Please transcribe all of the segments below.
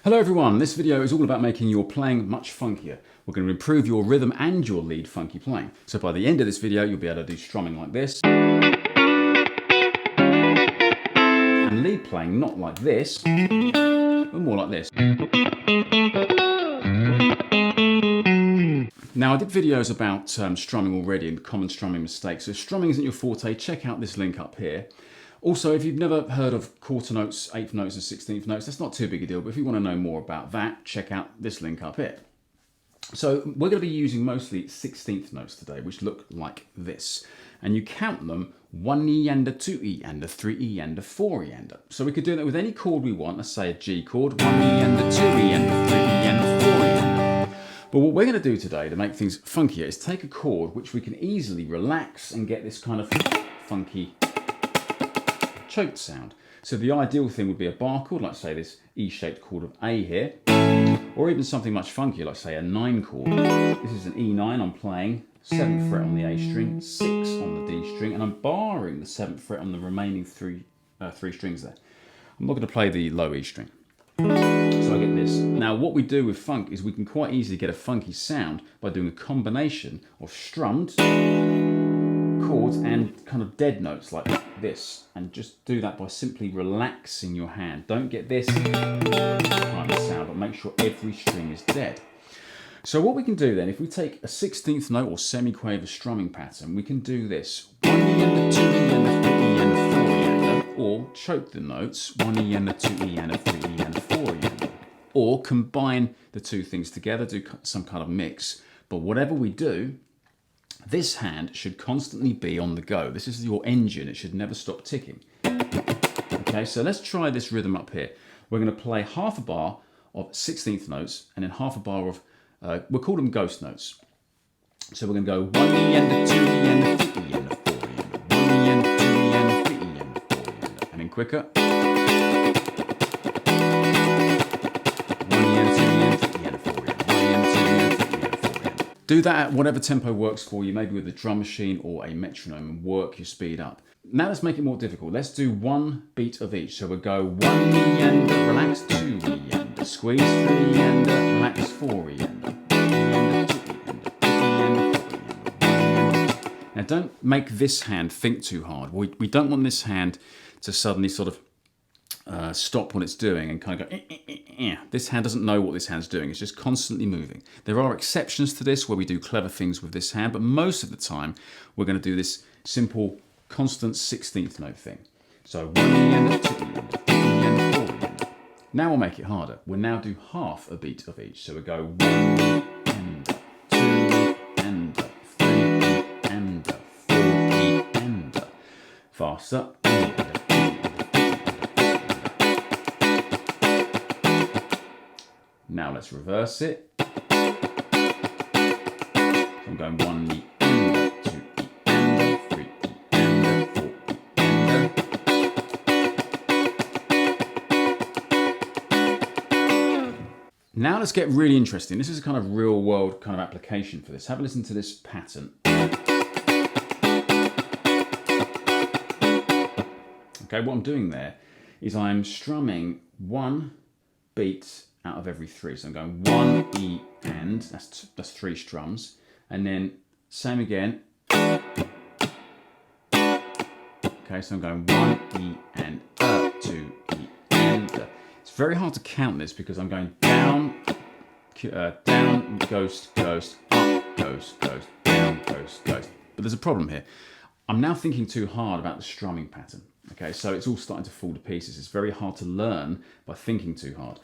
Hello everyone, this video is all about making your playing much funkier. We're going to improve your rhythm and your lead funky playing. So by the end of this video, you'll be able to do strumming like this. And lead playing not like this, but more like this. Now I did videos about strumming already and common strumming mistakes. So if strumming isn't your forte, check out this link up here. Also, if you've never heard of quarter notes, eighth notes and 16th notes, that's not too big a deal, but if you want to know more about that, check out this link up here. So we're going to be using mostly 16th notes today, which look like this. And you count them 1E and a 2E and a 3E and a 4E and a. So we could do that with any chord we want. Let's say a G chord, 1E and a 2E and a 3E and a 4E and a. But what we're going to do today to make things funkier is take a chord which we can easily relax and get this kind of funky choked sound. So the ideal thing would be a bar chord, like say this E-shaped chord of A here, or even something much funkier, like say a 9 chord. This is an E9, I'm playing 7th fret on the A string, 6 on the D string, and I'm barring the 7th fret on the remaining three strings there. I'm not going to play the low E string. So I get this. Now what we do with funk is we can quite easily get a funky sound by doing a combination of strummed chords and kind of dead notes like this, and just do that by simply relaxing your hand. Don't get this kind of sound, but make sure every string is dead. So what we can do then, if we take a 16th note or semi-quaver strumming pattern, we can do this 1E and a 2E and a 3E and a 4E and a, or choke the notes 1E and a 2E and a 3E and a 4E and a, or combine the two things together, do some kind of mix. But whatever we do, this hand should constantly be on the go. This is your engine. It should never stop ticking. Okay, so let's try this rhythm up here. We're going to play half a bar of 16th notes and then half a bar of, we'll call them ghost notes. So we're going to go 1E and a 2E and a 3E and a 4E and a 1E and a 2E and a 3E and a 4E and a, and then quicker. 1E and 2E and 3E and a 4E and a 1E and 2E and 3E and a 4E and a. Do that at whatever tempo works for you, maybe with a drum machine or a metronome, and work your speed up. Now let's make it more difficult. Let's do one beat of each. So we'll go 1E and a, relax, 2E and a, squeeze, 3E and a, relax, 4E and a, 1E and a, 2E and a, 3E and a, 4E and a, 1E and a. Now don't make this hand think too hard. We don't want this hand to suddenly sort of stop what it's doing and kind of go, This hand doesn't know what this hand's doing. It's just constantly moving. There are exceptions to this where we do clever things with this hand, but most of the time we're going to do this simple, constant 16th note thing. So 1E and a 2E and a 3E and a 4E and a. Now we'll make it harder. We'll now do half a beat of each. So we go 1E and a, 2E and a, 3E and a, 4E and a. Faster. Now let's reverse it. So I'm going 1E and a, 2E and a, 3E and a, 4E and a. Now let's get really interesting. This is a kind of real world kind of application for this. Have a listen to this pattern. Okay, what I'm doing there is I'm strumming one beat out of every 3. So I'm going 1E and, that's 3 strums, and then same again. Okay, so I'm going 1E and 2E and It's very hard to count this because I'm going down, down, ghost, ghost, up, ghost, ghost, down, ghost, ghost. But there's a problem here. I'm now thinking too hard about the strumming pattern. Okay, so it's all starting to fall to pieces. It's very hard to learn by thinking too hard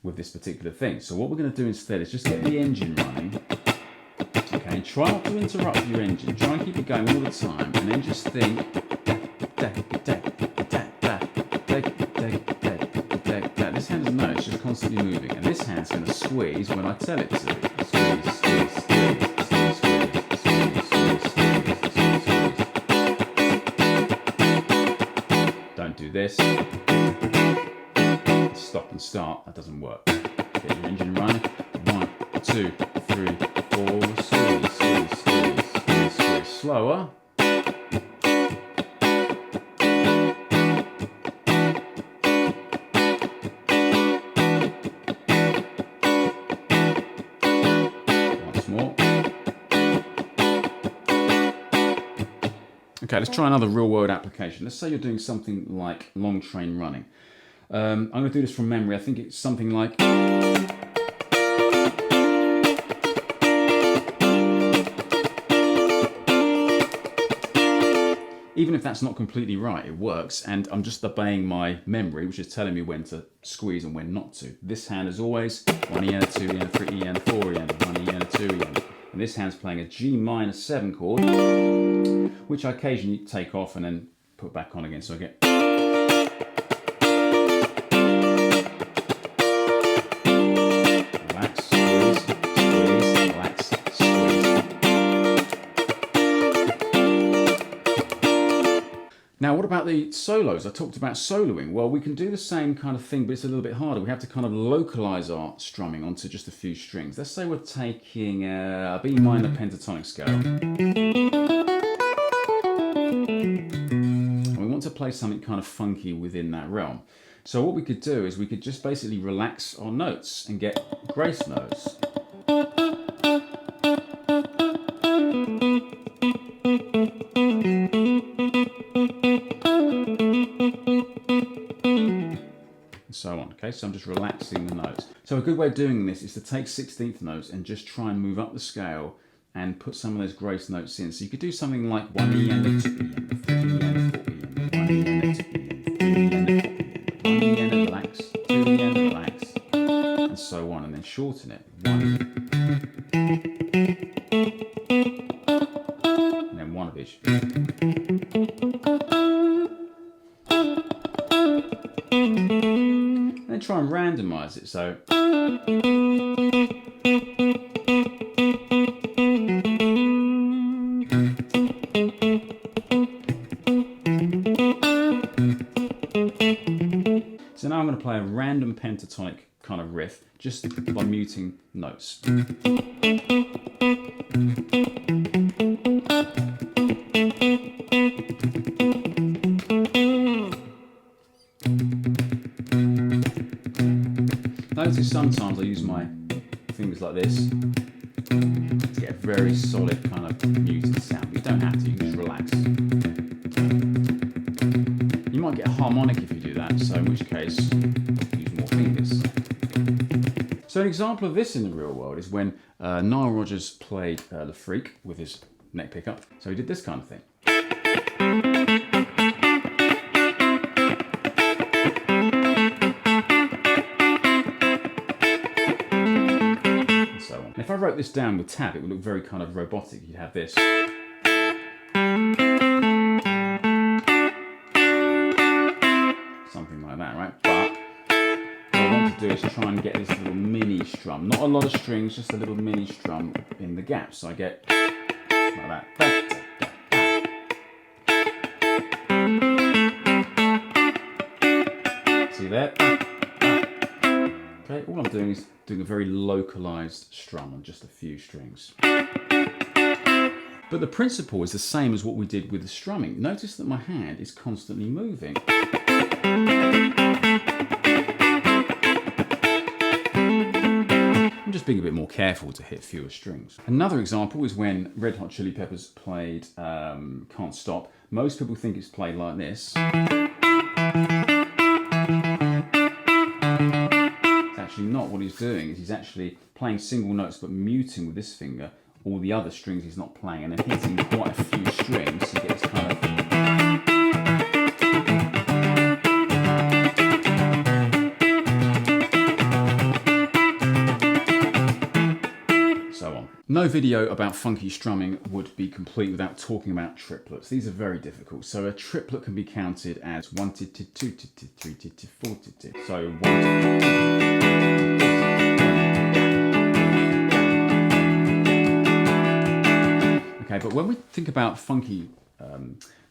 with this particular thing. So what we're going to do instead is just get the engine running, okay, and try not to interrupt your engine. Try and keep it going all the time, and then just think, this hand doesn't know, it's just constantly moving, and this hand's going to squeeze when I tell it to. Squeeze, squeeze, squeeze, squeeze, squeeze, squeeze, squeeze, squeeze. Don't do this. Stop and start, that doesn't work. Get your engine running. 1, 2, 3, 4, squeeze, squeeze, squeeze, squeeze, squeeze. Slower. Okay, let's try another real world application. Let's say you're doing something like long train running. I'm going to do this from memory. I think it's something like... Even if that's not completely right, it works, and I'm just obeying my memory, which is telling me when to squeeze and when not to. This hand is always 1 E and a 2 E and a 3 E and a 4 E and a 1 E and a 2 E. And this hand's playing a G minor 7 chord, which I occasionally take off and then put back on again. So I get... Relax, squeeze, squeeze, relax, squeeze. Now, what about the solos? I talked about soloing. Well, we can do the same kind of thing, but it's a little bit harder. We have to kind of localize our strumming onto just a few strings. Let's say we're taking a B minor pentatonic scale. And we want to play something kind of funky within that realm. So what we could do is we could just basically relax our notes and get grace notes. So on. Okay, so I'm just relaxing the notes. So a good way of doing this is to take 16th notes and just try and move up the scale and put some of those grace notes in. So you could do something like 1 E and a 2 E and a 3 E and a 4 E and a 1 E and a 2 E and a 3 E and a 4 E and a 1 E and a relax, 2 E and a relax, and so on, and then shorten it. 1 and then one of each. And then try and randomize it. So now I'm going to play a random pentatonic kind of riff just by muting notes. Notice sometimes I use my fingers like this to get a very solid kind of muted sound. You don't have to, you can just relax. You might get a harmonic if you do that, so in which case, use more fingers. So an example of this in the real world is when Nile Rodgers played The Freak with his neck pickup. So he did this kind of thing. If I wrote this down with tab, it would look very kind of robotic. You'd have this. Something like that, right? But what I want to do is try and get this little mini strum. Not a lot of strings, just a little mini strum in the gaps. So I get like that. See there? Okay, all I'm doing is doing a very localized strum on just a few strings. But the principle is the same as what we did with the strumming. Notice that my hand is constantly moving. I'm just being a bit more careful to hit fewer strings. Another example is when Red Hot Chili Peppers played Can't Stop. Most people think it's played like this. Actually not. What he's doing is he's actually playing single notes but muting with this finger all the other strings he's not playing and then hitting quite a few strings to get this kind of... so on. No video about funky strumming would be complete without talking about triplets. These are very difficult. So a triplet can be counted as 1 2 3 4 so 1 Okay, but when we think about funky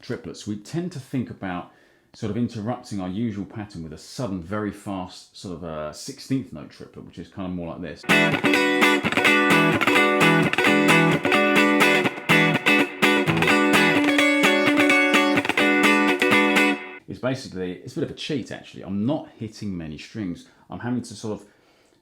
triplets, we tend to think about sort of interrupting our usual pattern with a sudden, very fast sort of a 16th note triplet, which is kind of more like this. It's basically, it's a bit of a cheat actually. I'm not hitting many strings. I'm having to sort of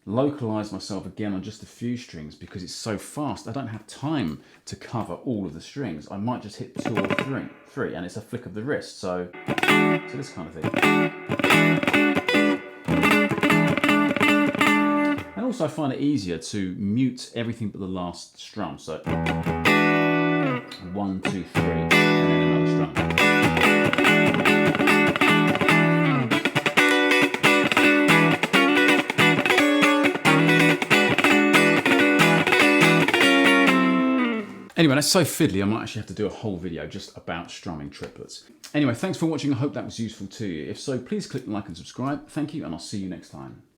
localize myself again on just a few strings because it's so fast. I don't have time to cover all of the strings. I might just hit 2 or 3, and it's a flick of the wrist. So this kind of thing. And also I find it easier to mute everything but the last strum. So 1, 2, 3, and then another strum. Anyway, that's so fiddly, I might actually have to do a whole video just about strumming triplets. Anyway, thanks for watching. I hope that was useful to you. If so, please click like and subscribe. Thank you, and I'll see you next time.